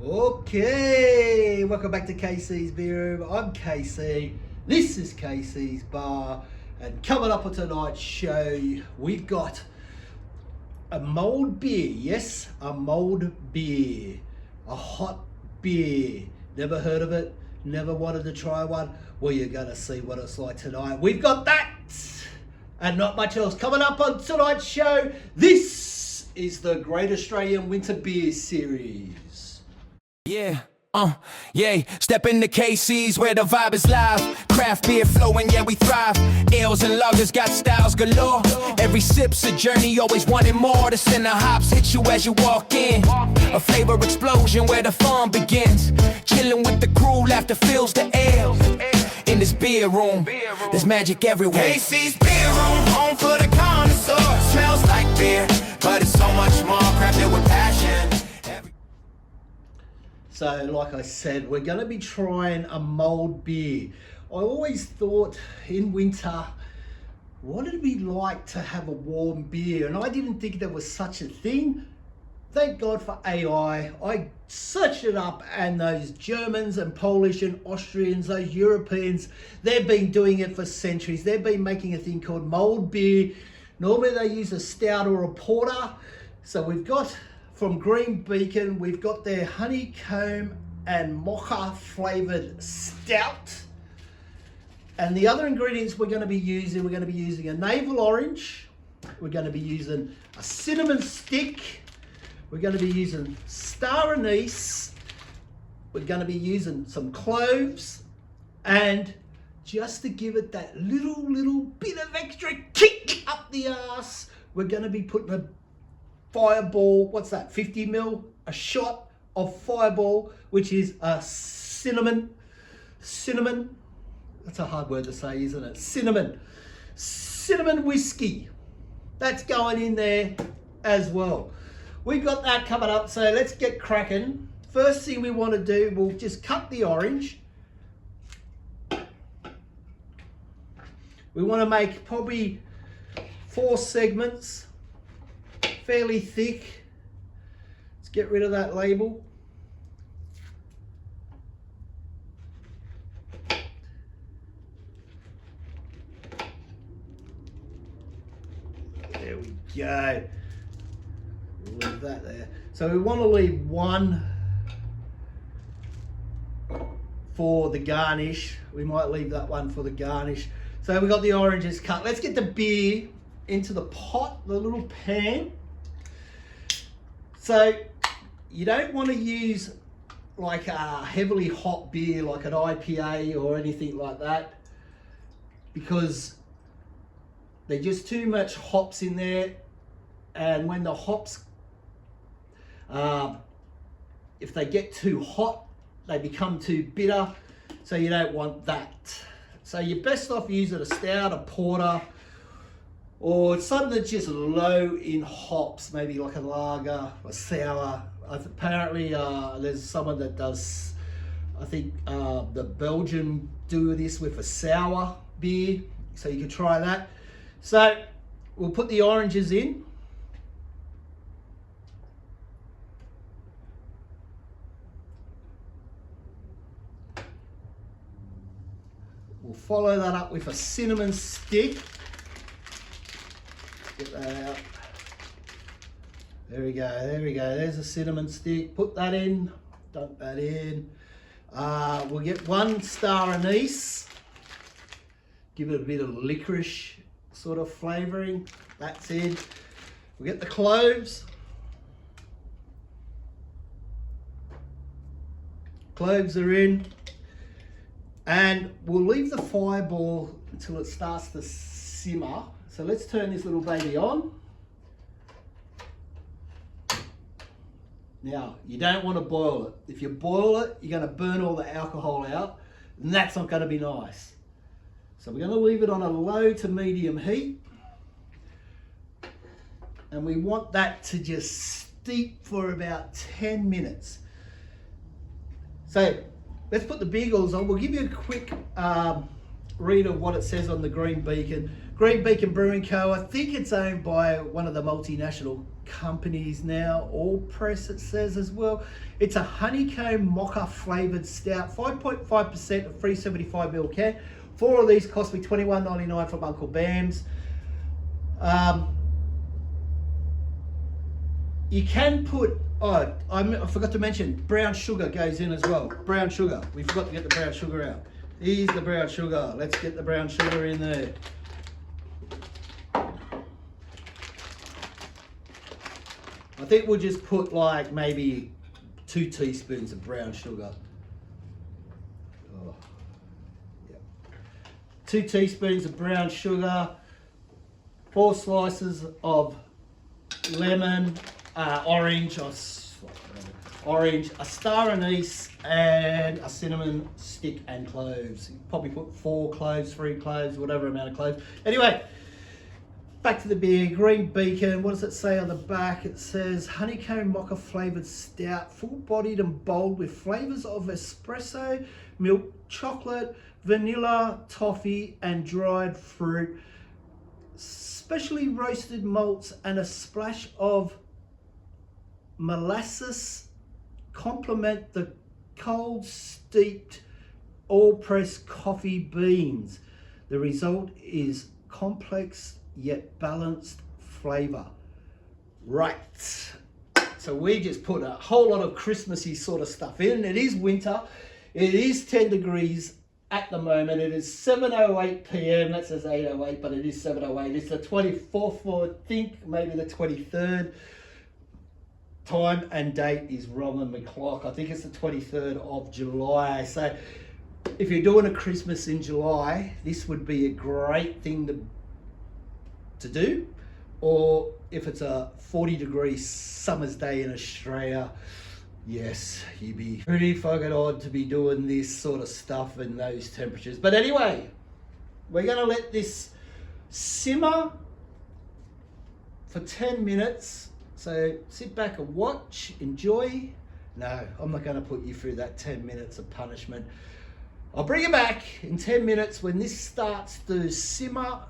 Okay, welcome back to KC's Beer Room. I'm KC. This is KC's Bar, and coming up on tonight's show, we've got a mulled beer. Yes, a mulled beer, a hot beer. Never heard of it? Never wanted to try one? Well, you're gonna see what it's like tonight. We've got that, and not much else coming up on tonight's show. This is the Great Australian Winter Beer Series. Yeah, step into KC's where the vibe is live. Craft beer flowing, yeah, we thrive. Ales and lagers got styles galore. Every sip's a journey, always wanting more. The center hops hit you as you walk in. A flavor explosion where the fun begins. Chilling with the crew, laughter fills the air. In this beer room, there's magic everywhere. KC's Beer Room, home for the connoisseur. Smells like beer, but it's so much more. Craft it with passion. So, like I said, we're going to be trying a mulled beer. I always thought in winter, what it'd be like to have a warm beer, and I didn't think there was such a thing. Thank God for AI. I searched it up, and those Germans and Polish and Austrians, those Europeans, they've been doing it for centuries. They've been making a thing called mulled beer. Normally they use a stout or a porter. So we've got, from Green Beacon, we've got their honeycomb and mocha flavored stout. And the other ingredients we're going to be using a navel orange. We're going to be using a cinnamon stick. We're going to be using star anise. We're going to be using some cloves. And just to give it that little bit of extra kick up the arse, we're going to be putting a Fireball, what's that, 50 ml, a shot of Fireball, which is a cinnamon, that's a hard word to say, isn't it? Cinnamon whiskey. That's going in there as well. We've got that coming up, so let's get cracking. First thing we want to do, we'll just cut the orange. We want to make probably 4 segments. Fairly thick. Let's get rid of that label. There we go. We'll leave that there. So we want to leave one for the garnish. We might leave that one for the garnish. So we've got the oranges cut. Let's get the beer into the pot, the little pan. So you don't want to use like a heavily hot beer like an IPA or anything like that, because there's just too much hops in there, and when the hops, if they get too hot, they become too bitter, so you don't want that. So you're best off using a stout, a porter, or something that's just low in hops, maybe like a lager, a sour. Apparently there's someone that does, I think the Belgian do this with a sour beer, so you can try that. So we'll put the oranges in. We'll follow that up with a cinnamon stick. Get that out. There we go, there's a cinnamon stick. Put that in, dump that in. We'll get 1 star anise. Give it a bit of licorice sort of flavouring. That's in. We'll get the cloves. Cloves are in. And we'll leave the Fireball until it starts to simmer. So let's turn this little baby on. Now, you don't want to boil it. If you boil it, you're going to burn all the alcohol out, and that's not going to be nice. So we're going to leave it on a low to medium heat. And we want that to just steep for about 10 minutes. So let's put the beagles on. We'll give you a quick read of what it says on the Green Beacon. Green Beacon Brewing Co. I think it's owned by one of the multinational companies now. All press, it says as well. It's a honeycomb mocha flavoured stout, 5.5% of 375ml can. 4 of these cost me $21.99 from Uncle Bam's. You can put, I forgot to mention, brown sugar goes in as well. Brown sugar. We forgot to get the brown sugar out. Here's the brown sugar. Let's get the brown sugar in there. I think we'll just put like maybe 2 teaspoons of brown sugar. Oh, yeah. 2 teaspoons of brown sugar, 4 slices of lemon, orange, a star anise, and a cinnamon stick and cloves. You probably put 4 cloves, 3 cloves, whatever amount of cloves. Anyway, back to the beer. Green Beacon. What does it say on the back? It says honeycomb mocha flavoured stout, full-bodied and bold with flavours of espresso, milk chocolate, vanilla, toffee, and dried fruit. Specially roasted malts and a splash of molasses complement the cold steeped all pressed coffee beans. The result is complex yet balanced flavour. Right, so we just put a whole lot of Christmassy sort of stuff in. It is winter. It is 10 degrees at the moment. It is 7:08 p.m. That says 8:08, but it is 7:08. It's the 24th, or I think maybe the 23rd. Time and date is wrong on the clock. I think it's the 23rd of July. So if you're doing a Christmas in July, this would be a great thing to do. Or if it's a 40-degree summer's day in Australia, yes, you'd be pretty fucking odd to be doing this sort of stuff in those temperatures. But anyway, we're going to let this simmer for 10 minutes. So sit back and watch, enjoy. No, I'm not going to put you through that 10 minutes of punishment. I'll bring you back in 10 minutes when this starts to simmer,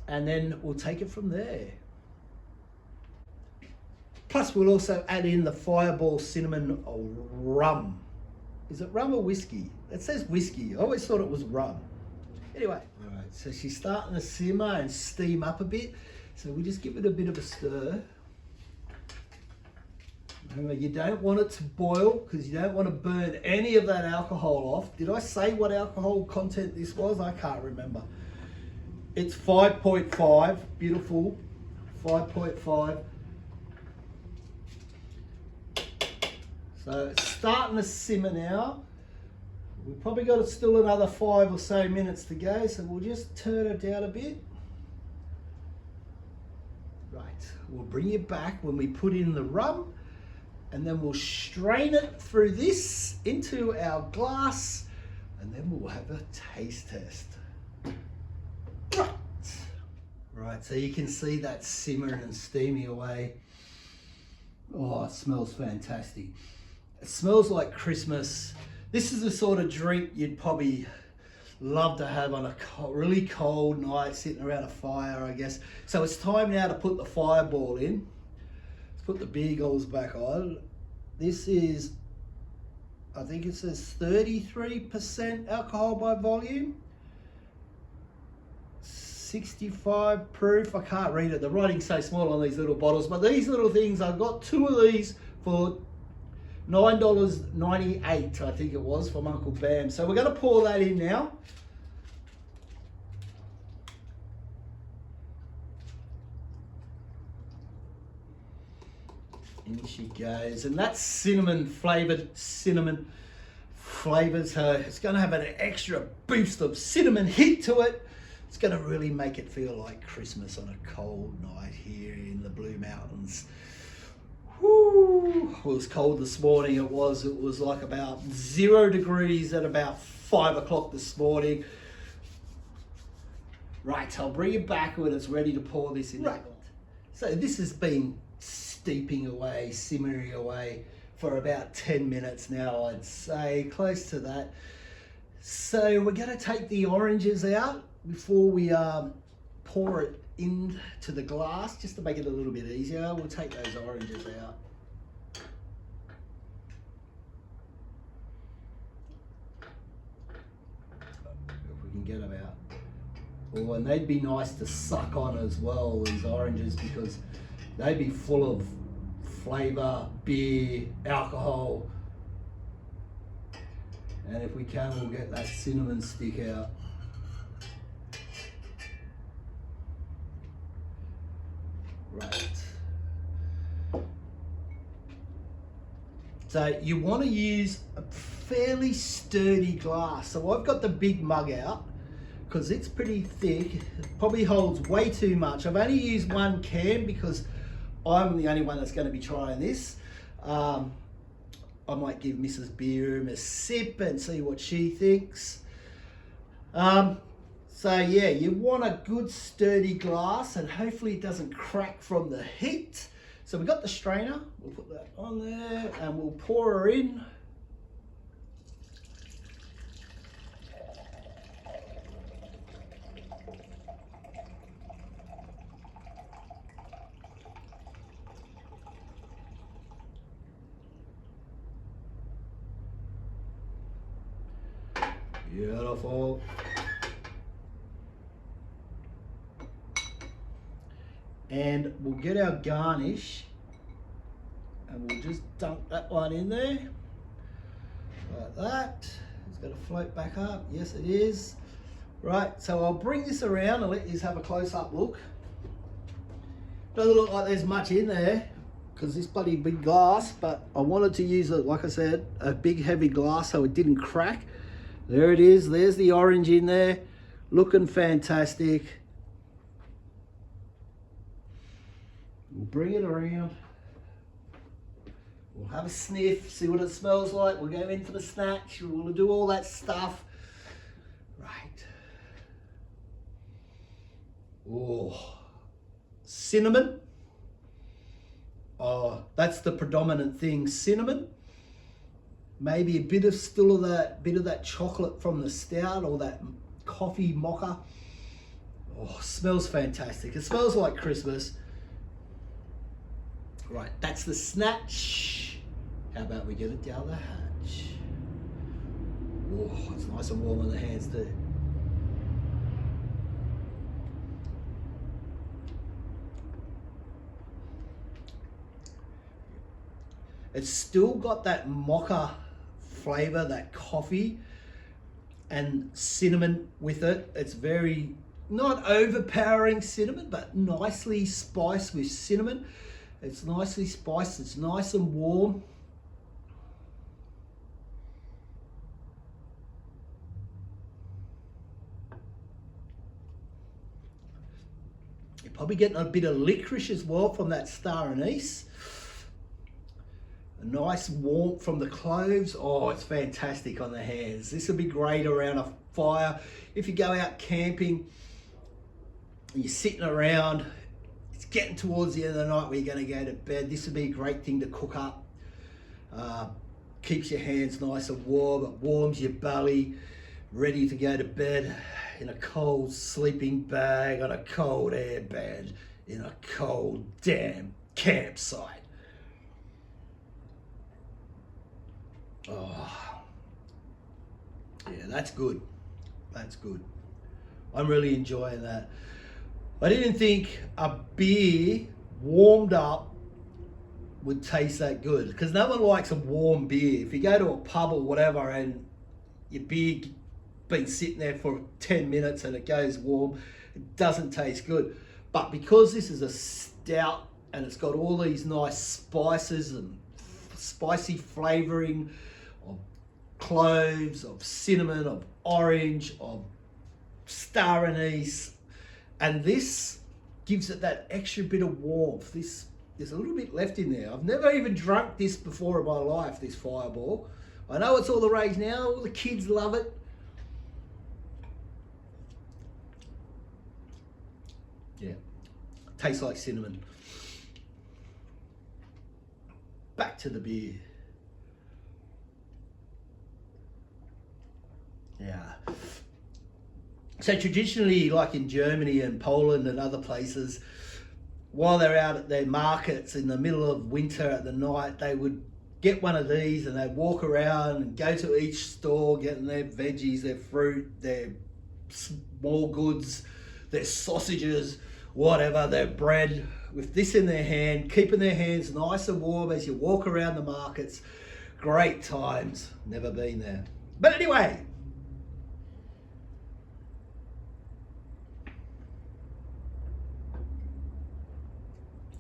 and then we'll take it from there. Plus we'll also add in the Fireball cinnamon rum. Is it rum or whiskey? It says whiskey. I always thought it was rum. Anyway, all right, so she's starting to simmer and steam up a bit. So we just give it a bit of a stir. Remember, you don't want it to boil because you don't want to burn any of that alcohol off. Did I say what alcohol content this was? I can't remember. It's 5.5, beautiful, 5.5. So it's starting to simmer now. We've probably got still another 5 or so minutes to go, so we'll just turn it down a bit. Right, we'll bring you back when we put in the rum, and then we'll strain it through this into our glass, and then we'll have a taste test. Right, so you can see that simmering and steaming away. Oh, it smells fantastic. It smells like Christmas. This is the sort of drink you'd probably love to have on a really cold night, sitting around a fire, I guess. So it's time now to put the Fireball in. Let's put the beer goggles back on. This is, I think it says 33% alcohol by volume. 65 proof. I can't read it. The writing's so small on these little bottles, but these little things, I got 2 of these for $9.98, I think it was, from Uncle Bam. So we're going to pour that in now. In she goes, and that's cinnamon flavoured, cinnamon flavours. So it's going to have an extra boost of cinnamon heat to it. It's going to really make it feel like Christmas on a cold night here in the Blue Mountains. Whew. It was cold this morning. It was like about 0 degrees at about 5 o'clock this morning. Right, I'll bring it back when it's ready to pour this in. Right. So this has been steeping away, simmering away for about 10 minutes now, I'd say, close to that. So we're going to take the oranges out before we pour it into the glass just to make it a little bit easier. We'll take those oranges out. If we can get them out. Oh, and they'd be nice to suck on as well, these oranges, because they'd be full of flavour, beer, alcohol. And if we can, we'll get that cinnamon stick out. Right. So you want to use a fairly sturdy glass. So I've got the big mug out because it's pretty thick. It probably holds way too much. I've only used one can because I'm the only one that's going to be trying this. I might give Mrs. Beerham a sip and see what she thinks. So yeah, you want a good sturdy glass and hopefully it doesn't crack from the heat. So we've got the strainer, we'll put that on there and we'll pour her in. Beautiful. And we'll get our garnish and we'll just dunk that one in there like that. It's going to float back up. Yes, it is. Right, so I'll bring this around and let you have a close-up look. Doesn't look like there's much in there because this bloody big glass, but I wanted to use it, like I said, a big heavy glass so it didn't crack. There it is. There's the orange in there, looking fantastic. We'll bring it around. We'll have a sniff, see what it smells like. We'll go into the snatch. We'll do all that stuff. Right. Oh, cinnamon. Oh, that's the predominant thing. Cinnamon. Maybe a bit of still of that chocolate from the stout or that coffee mocha. Oh, smells fantastic. It smells like Christmas. Right, that's the snatch. How about we get it down the hatch? Oh, it's nice and warm on the hands too. It's still got that mocha flavor, that coffee and cinnamon with it. It's very, not overpowering cinnamon, but nicely spiced with cinnamon. It's nicely spiced, it's nice and warm. You're probably getting a bit of licorice as well from that star anise. A nice warmth from the cloves. Oh, it's fantastic on the hands. This will be great around a fire. If you go out camping and you're sitting around, it's getting towards the end of the night where you're going to go to bed, this would be a great thing to cook up. Keeps your hands nice and warm. It warms your belly, ready to go to bed in a cold sleeping bag on a cold air bed in a cold damn campsite. Oh, yeah, that's good. That's good. I'm really enjoying that. I didn't think a beer warmed up would taste that good because no one likes a warm beer. If you go to a pub or whatever and your beer been sitting there for 10 minutes and it goes warm, it doesn't taste good. But because this is a stout and it's got all these nice spices and spicy flavoring of cloves, of cinnamon, of orange, of star anise, and this gives it that extra bit of warmth. There's a little bit left in there. I've never even drunk this before in my life, this Fireball. I know it's all the rage now, all the kids love it. Yeah, tastes like cinnamon. Back to the beer. Yeah. So traditionally, like in Germany and Poland and other places, while they're out at their markets in the middle of winter at the night, they would get one of these and they'd walk around and go to each store, getting their veggies, their fruit, their small goods, their sausages, whatever, their bread, with this in their hand, keeping their hands nice and warm as you walk around the markets. Great times. Never been there. But anyway,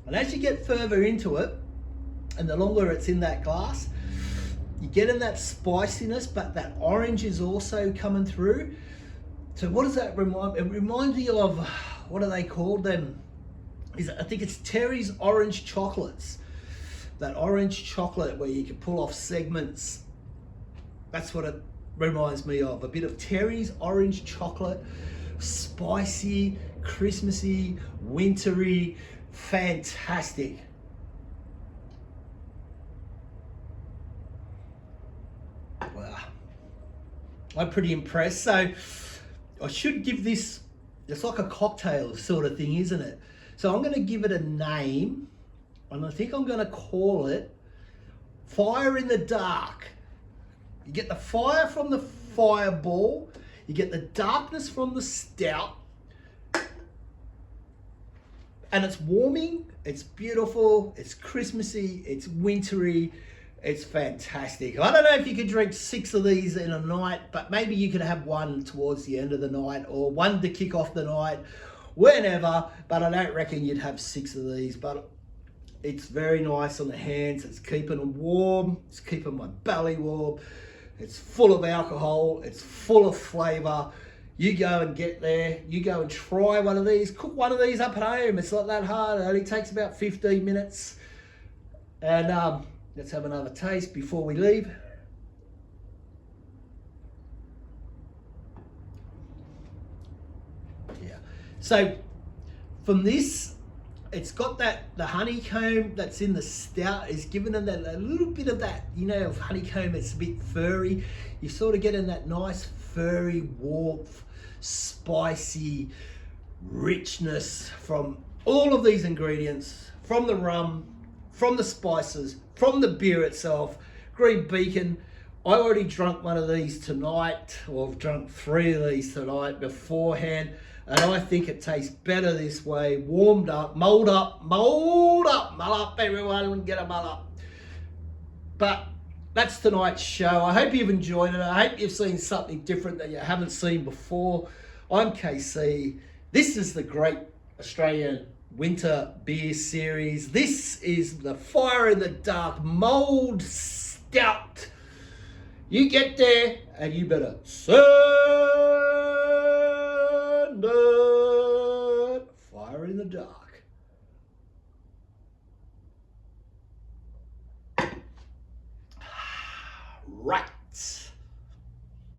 and as you get further into it, and the longer it's in that glass, you're getting that spiciness, but that orange is also coming through. So what does that remind? It reminds me of, what do they call them? I think it's Terry's orange chocolates. That orange chocolate where you can pull off segments. That's what it reminds me of. A bit of Terry's orange chocolate, spicy, Christmassy, wintry, fantastic. Wow, I'm pretty impressed. So I should give this, it's like a cocktail sort of thing, isn't it? So I'm going to give it a name, and I think I'm going to call it Fire in the Dark. You get the fire from the fireball, you get the darkness from the stout, and it's warming, it's beautiful, it's Christmassy, it's wintry, it's fantastic. I don't know if you could drink 6 of these in a night, but maybe you could have one towards the end of the night, or one to kick off the night, whenever, but I don't reckon you'd have 6 of these. But it's very nice on the hands, it's keeping them warm, it's keeping my belly warm, it's full of alcohol, it's full of flavour. You go and get there, you go and try one of these, cook one of these up at home. It's not that hard, it only takes about 15 minutes. And let's have another taste before we leave. Yeah. So from this, it's got that, the honeycomb that's in the stout is giving them that, a little bit of that, you know, of honeycomb. It's a bit furry. You're sort of getting that nice furry warmth, spicy richness from all of these ingredients, from the rum, from the spices, from the beer itself. Green Beacon, I already drunk one of these tonight, or I've drunk 3 of these tonight beforehand, and I think it tastes better this way, warmed up, mull up everyone, get a mull up. But that's tonight's show. I hope you've enjoyed it. I hope you've seen something different that you haven't seen before. I'm KC. This is the Great Australian Winter Beer Series. This is the Fire in the Dark Mulled Stout. You get there and you better send it. Fire in the Dark. Right.